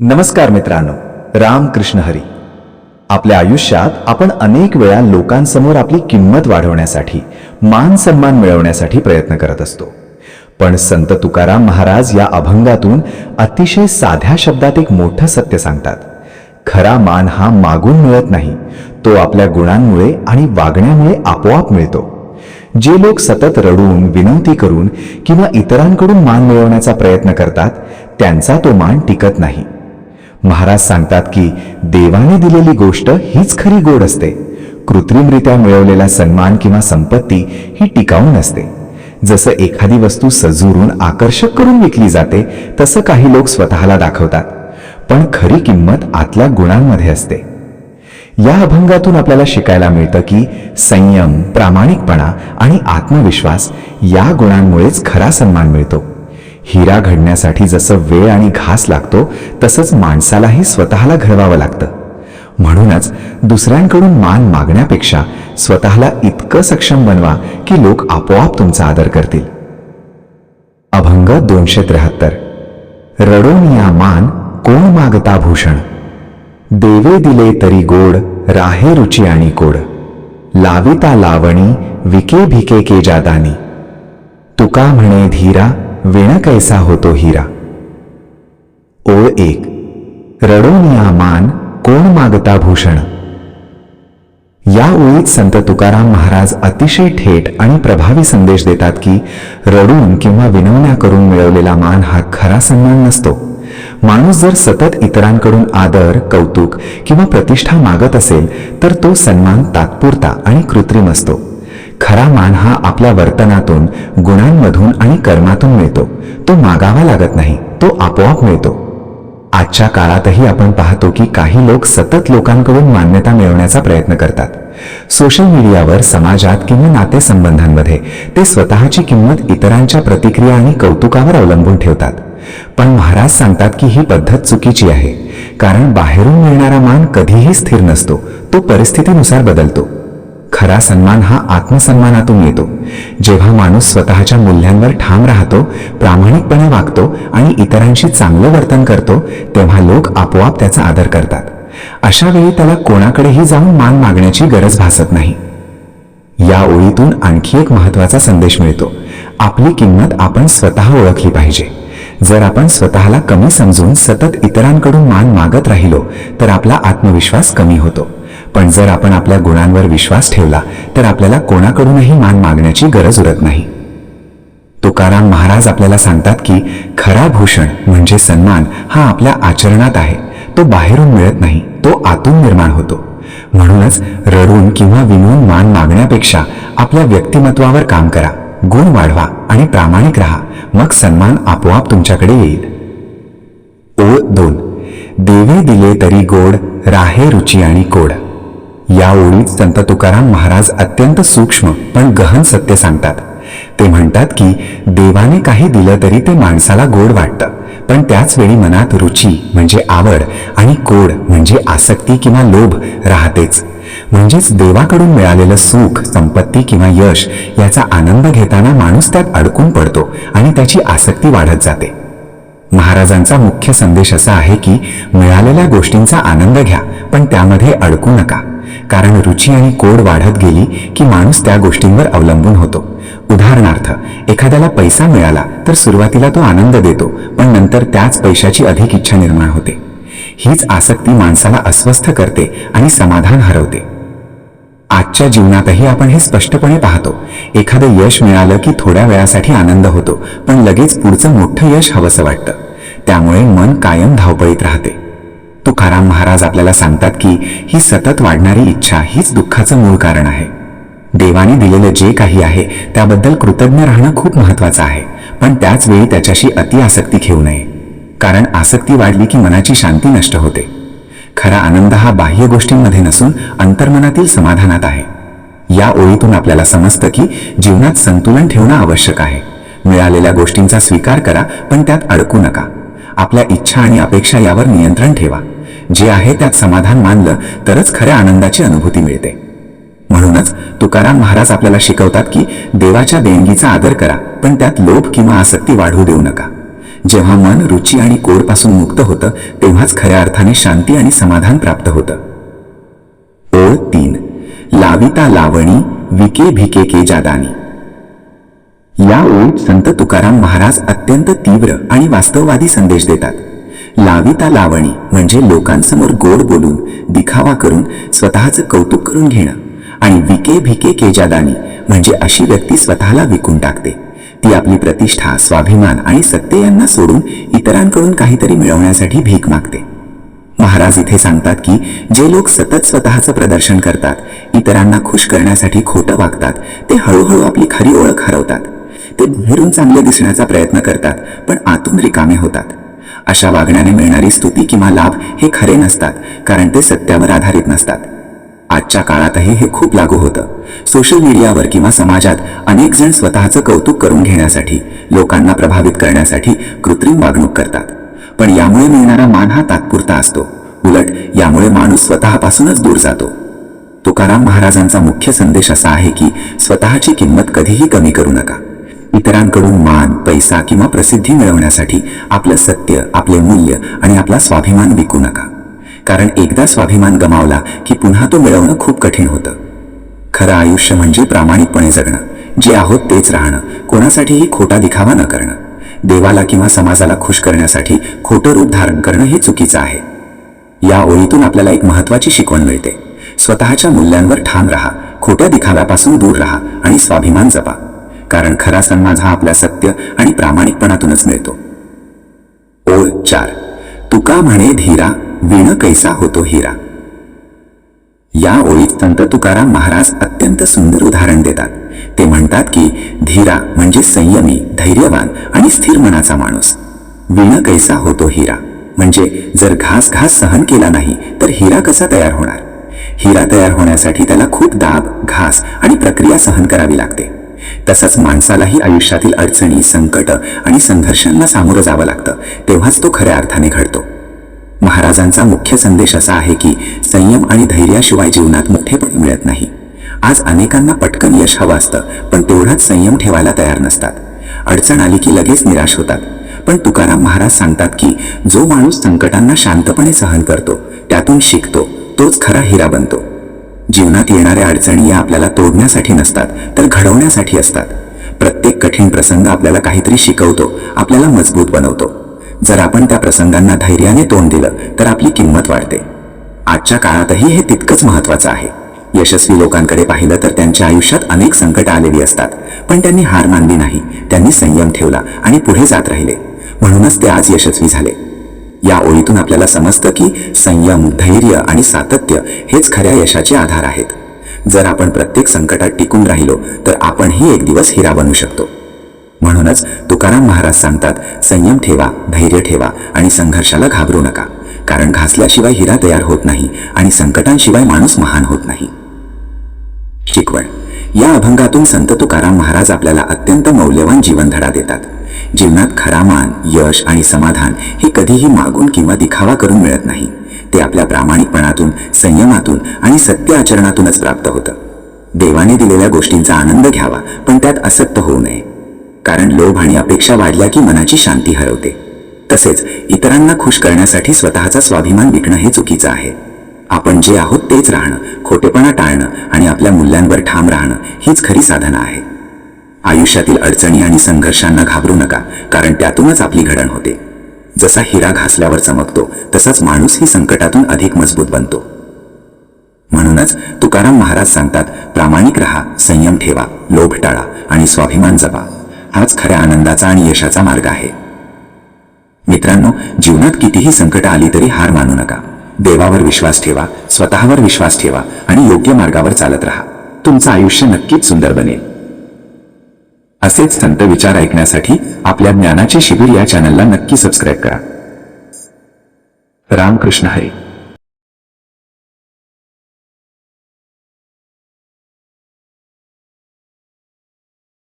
नमस्कार मित्रांनो, रामकृष्ण हरी. आपल्या आयुष्यात आपण अनेक वेळा लोकांसमोर आपली किंमत वाढवण्यासाठी, मान सन्मान मिळवण्यासाठी प्रयत्न करत असतो. पण संत तुकाराम महाराज या अभंगातून अतिशय साध्या शब्दात एक मोठं सत्य सांगतात. खरा मान हा मागून मिळत नाही, तो आपल्या गुणांमुळे आणि वागण्यामुळे आपोआप मिळतो. जे लोक सतत रडून, विनंती करून किंवा इतरांकडून मान मिळवण्याचा प्रयत्न करतात, त्यांचा तो मान टिकत नाही. महाराज सांगतात की देवाने दिलेली गोष्ट हीच खरी गोड असते. कृत्रिमरित्या मिळवलेला सन्मान किंवा संपत्ती ही टिकाऊ नसते. जसं एखादी वस्तू सजूरून आकर्षक करून विकली जाते, तसं काही लोक स्वतःला दाखवतात, पण खरी किंमत आतल्या गुणांमध्ये असते. या अभंगातून आपल्याला शिकायला मिळतं की संयम, प्रामाणिकपणा आणि आत्मविश्वास या गुणांमुळेच खरा सन्मान मिळतो. हिरा घडण्यासाठी जसं वेळ आणि घास लागतो, तसंच माणसालाही स्वतःला घडवावं लागतं. म्हणूनच दुसऱ्यांकडून मान मागण्यापेक्षा स्वतःला इतकं सक्षम बनवा की लोक आपोआप तुमचा आदर करतील. अभंग 273. रडोनिया मान कोण मागता भूषण, देवे दिले तरी गोड, राहे रुची आणि कोड, लाविता लावणी विके भिके के जादानी, तुका म्हणे धीरा विण कैसा होतो हिरा. ओळ 1. रडोनिया मान कोण मागता भूषण. या ओळीत संत तुकाराम महाराज अतिशय थेट आणि प्रभावी संदेश देतात की रडून किंवा विनवण्या करून मिळवलेला मान हा खरा सन्मान नसतो. माणूस जर सतत इतरांकडून आदर, कौतुक किंवा प्रतिष्ठा मागत असेल तर तो सन्मान तात्पुरता आणि कृत्रिम असतो. खरा मान हा आपल्या वर्तनातून, गुणांमधून आणि कर्मातून मिळतो. तो मागावा लागत नाही, तो आपोआप मिळतो. आजच्या काळातही आपण पाहतो की काही लोक सतत लोकांकडून मान्यता मिळवण्याचा प्रयत्न करतात. सोशल मीडियावर, समाजात किंवा नातेसंबंधांमध्ये ते स्वतःची किंमत इतरांच्या प्रतिक्रिया आणि कौतुकावर अवलंबून ठेवतात. पण महाराज सांगतात की ही पद्धत चुकीची आहे, कारण बाहेरून मिळणारा मान कधीही स्थिर नसतो, तो परिस्थितीनुसार बदलतो. खरा सन्मान हा आत्मसन्मानातून येतो. जेव्हा माणूस स्वतःच्या मूल्यांवर ठाम राहतो, प्रामाणिकपणे वागतो आणि इतरांशी चांगलं वर्तन करतो, तेव्हा लोक आपोआप त्याचा आदर करतात. अशा वेळी त्याला कोणाकडेही जाऊन मान मागण्याची गरज भासत नाही. या ओळीतून आणखी एक महत्त्वाचा संदेश मिळतो. आपली किंमत आपण स्वतः ओळखली पाहिजे. जर आपण स्वतःला कमी समजून सतत इतरांकडून मान मागत राहिलो तर आपला आत्मविश्वास कमी होतो. पण जर आपण आपल्या गुणांवर विश्वास ठेवला तर आपल्याला कोणाकडूनही मान मागण्याची गरज उरत नाही. तुकाराम महाराज आपल्याला सांगतात की खरा भूषण म्हणजे सन्मान हा आपल्या आचरणात आहे. तो बाहेरून मिळत नाही, तो आतून निर्माण होतो. म्हणूनच रडून किंवा विनवून मान मागण्यापेक्षा आपल्या व्यक्तिमत्वावर काम करा, गुण वाढवा आणि प्रामाणिक राहा. मग सन्मान आपोआप तुमच्याकडे येईल. ओळ 2. देवे दिले तरी गोड, राहे रुची आणि कोड. या ओळीत संत तुकाराम महाराज अत्यंत सूक्ष्म पण गहन सत्य सांगतात. ते म्हणतात की देवाने काही दिलं तरी ते माणसाला गोड वाटतं, पण त्याच वेळी मनात रुची म्हणजे आवड आणि कोड म्हणजे आसक्ती किंवा लोभ राहतेच. म्हणजेच देवाकडून मिळालेलं सुख, संपत्ती किंवा यश याचा आनंद घेताना माणूस त्यात अडकून पडतो आणि त्याची आसक्ती वाढत जाते. महाराजांचा मुख्य संदेश असा आहे की मिळालेल्या गोष्टींचा आनंद घ्या, पण त्यामध्ये अडकू नका. कारण रुची आणि कोड वाढत गेली की माणूस त्या गोष्टींवर अवलंबून होतो. उदाहरणार्थ, एखाद्याला पैसा मिळाला तर सुरुवातीला तो आनंद देतो, पण नंतर त्याच पैशाची अधिक इच्छा निर्माण होते. हीच आसक्ती माणसाला अस्वस्थ करते आणि समाधान हरवते. आजच्या जीवनातही आपण हे स्पष्टपणे पाहतो. एखादं यश मिळालं की थोड्या वेळासाठी आनंद होतो, पण लगेच पुढचं मोठं यश हवंसं वाटतं. त्यामुळे मन कायम धावपळीत राहते. तुकाराम महाराज आपल्याला सांगतात की ही सतत वाढणारी इच्छा हीच दुःखाचं मूळ कारण आहे. देवाने दिलेलं जे काही आहे त्याबद्दल कृतज्ञ राहणं खूप महत्त्वाचं आहे, पण त्याच वेळी त्याच्याशी अति आसक्ती घेऊ नये. कारण आसक्ती वाढली की मनाची शांती नष्ट होते. खरा आनंद हा बाह्य गोष्टींमध्ये नसून अंतर्मनातील समाधानात आहे. या ओळीतून आपल्याला समजतं की जीवनात संतुलन ठेवणं आवश्यक आहे. मिळालेल्या गोष्टींचा स्वीकार करा, पण त्यात अडकू नका. आपल्या इच्छा आणि अपेक्षा यावर नियंत्रण ठेवा. जे आहे त्यात समाधान मानलं तरच खऱ्या आनंदाची अनुभूती मिळते. म्हणूनच तुकाराम महाराज आपल्याला शिकवतात की देवाच्या देणगीचा आदर करा, पण त्यात लोभ किंवा आसक्ती वाढवू देऊ नका. जेव्हा मन रुची आणि कोडपासून मुक्त होतं तेव्हाच खऱ्या अर्थाने शांती आणि समाधान प्राप्त होतं. ओळ 3. लाविता लावणी विके भिके के जादानी. या ओळीत संत तुकाराम महाराज अत्यंत तीव्र आणि वास्तववादी संदेश देतात. लाविता लावणी म्हणजे लोकांसमोर गोड बोलून, दिखावा करून स्वतःचं कौतुक करून घेणं, आणि विके भिके के जादानी म्हणजे अशी व्यक्ती स्वतःला विकून टाकते. ती आपली प्रतिष्ठा, स्वाभिमान आणि सत्य यांना सोडून इतरांकडून काहीतरी मिळवण्यासाठी भीक मागते. महाराज इथे सांगतात की जे लोक सतत स्वतःचं प्रदर्शन करतात, इतरांना खुश करण्यासाठी खोटं वागतात, ते हळूहळू आपली खरी ओळख हरवतात. ते बाहेरून चांगले दिसण्याचा प्रयत्न करतात पण आतून रिकामे होतात. अशा वागण्याने मिळणारी स्तुती किंवा लाभ हे खरे नसतात, कारण ते सत्यावर आधारित नसतात. आजच्या काळातही हे खूप लागू होतं. सोशल मीडियावर किंवा समाजात अनेक जण स्वतःचं कौतुक करून घेण्यासाठी, लोकांना प्रभावित करण्यासाठी कृत्रिम वागणूक करतात. पण यामुळे मिळणारा मान हा तात्पुरता असतो. उलट यामुळे माणूस स्वतःपासूनच दूर जातो. तुकाराम महाराजांचा मुख्य संदेश असा आहे की स्वतःची किंमत कधीही कमी करू नका. इतरांकडून मान, पैसा किंवा प्रसिद्धी मिळवण्यासाठी आपलं सत्य, आपले मूल्य आणि आपला स्वाभिमान विकू नका. कारण एकदा स्वाभिमान गमावला की पुन्हा तो मिळवणं खूप कठीण होतं. खरं आयुष्य म्हणजे प्रामाणिकपणे जगणं, जे आहोत तेच राहणं, कोणासाठीही खोटा दिखावा न करणं. देवाला किंवा समाजाला खुश करण्यासाठी खोटं रूप धारण करणं हे चुकीचं आहे. या ओळीतून आपल्याला एक महत्त्वाची शिकवण मिळते. स्वतःच्या मूल्यांवर ठाम राहा, खोट्या दिखाव्यापासून दूर राहा आणि स्वाभिमान जपा. कारण खरा सन्मान हा आपल्या सत्य आणि प्रामाणिकपणातूनच मिळतो. ओळ 4. तुका म्हणे धीरा विण कैसा होतो हिरा. या ओळीत संत तुकाराम महाराज अत्यंत सुंदर उदाहरण देतात. ते म्हणतात की धीरा म्हणजे संयमी, धैर्यवान आणि स्थिर मनाचा माणूस. विण कैसा होतो हिरा म्हणजे जर घास सहन केला नाही तर हिरा कसा तयार होणार. हिरा तयार होण्यासाठी त्याला खूप दाब, घास आणि प्रक्रिया सहन करावी लागते. तसंच माणसालाही आयुष्यातील अडचणी, संकट आणि संघर्षांना सामोरं जावं लागतं, तेव्हाच तो खऱ्या अर्थाने घडतो. महाराजांचा मुख्य संदेश असा आहे की संयम आणि धैर्याशिवाय जीवनात मोठेपण मिळत नाही. आज अनेकांना पटकन यश हवं असतं, पण तेवढाच संयम ठेवायला तयार नसतात. अडचण आली की लगेच निराश होतात. पण तुकाराम महाराज सांगतात की जो माणूस संकटांना शांतपणे सहन करतो, त्यातून शिकतो, तोच खरा हिरा बनतो. जीवनात येणाऱ्या अडचणी या आपल्याला तोडण्यासाठी नसतात, तर घडवण्यासाठी असतात. प्रत्येक कठीण प्रसंग आपल्याला काहीतरी शिकवतो, आपल्याला मजबूत बनवतो. जर आपण त्या प्रसंगांना धैर्याने तोंड दिलं तर आपली किंमत वाढते. आजच्या काळातही हे तितकंच महत्त्वाचं आहे. यशस्वी लोकांकडे पाहिलं तर त्यांच्या आयुष्यात अनेक संकट आलेली असतात, पण त्यांनी हार मानली नाही. त्यांनी संयम ठेवला आणि पुढे जात राहिले. म्हणूनच ते आज यशस्वी झाले. या ओळीतून आपल्याला समजतं की संयम, धैर्य आणि सातत्य हेच खऱ्या यशाचे आधार आहेत. जर आपण प्रत्येक संकटात टिकून राहिलो तर आपणही एक दिवस हिरा बनू शकतो. म्हणूनच तुकाराम महाराज सांगतात, संयम ठेवा, धैर्य ठेवा आणि संघर्षाला घाबरू नका. कारण घासल्याशिवाय हिरा तयार होत नाही आणि संकटांशिवाय माणूस महान होत नाही. शिकवण. या अभंगातून संत तुकाराम महाराज आपल्याला अत्यंत मौल्यवान जीवनधडा देतात. जीवनात खरा मान, यश आणि समाधान हे कधीही मागून किंवा दिखावा करून मिळत नाही. ते आपल्या प्रामाणिकपणातून, संयमातून आणि सत्य आचरणातूनच प्राप्त होतं. देवाने दिलेल्या गोष्टींचा आनंद घ्यावा, पण त्यात असक्त होऊ नये. कारण लोभ आणि अपेक्षा वाढल्या की मनाची शांती हरवते. तसेच इतरांना खुश करण्यासाठी स्वतःचा स्वाभिमान विकणं हे चुकीचं आहे. आपण जे आहोत तेच राहणं, खोटेपणा टाळणं आणि आपल्या मूल्यांवर ठाम राहणं हीच खरी साधना आहे. आयुष्यातील अडचणी आणि संघर्षांना घाबरू नका, कारण त्यातूनच आपली घडण होते. जसा हिरा घासल्यावर चमकतो, तसाच माणूस ही संकटातून अधिक मजबूत बनतो. म्हणूनच तुकाराम महाराज सांगतात, प्रामाणिक राहा, संयम ठेवा, लोभ टाळा आणि स्वाभिमान जपा. हाच खऱ्या आनंदाचा आणि यशाचा मार्ग आहे. मित्रांनो, जीवनात कितीही संकट आली तरी हार मानू नका. देवावर विश्वास ठेवा, स्वतःवर विश्वास ठेवा आणि योग्य मार्गावर चालत राहा. तुमचं आयुष्य नक्कीच सुंदर बनेल. असेच संत विचार ऐकण्यासाठी आपल्या ज्ञानाचे शिबिर या चॅनलला नक्की सबस्क्राईब करा. रामकृष्ण हरी.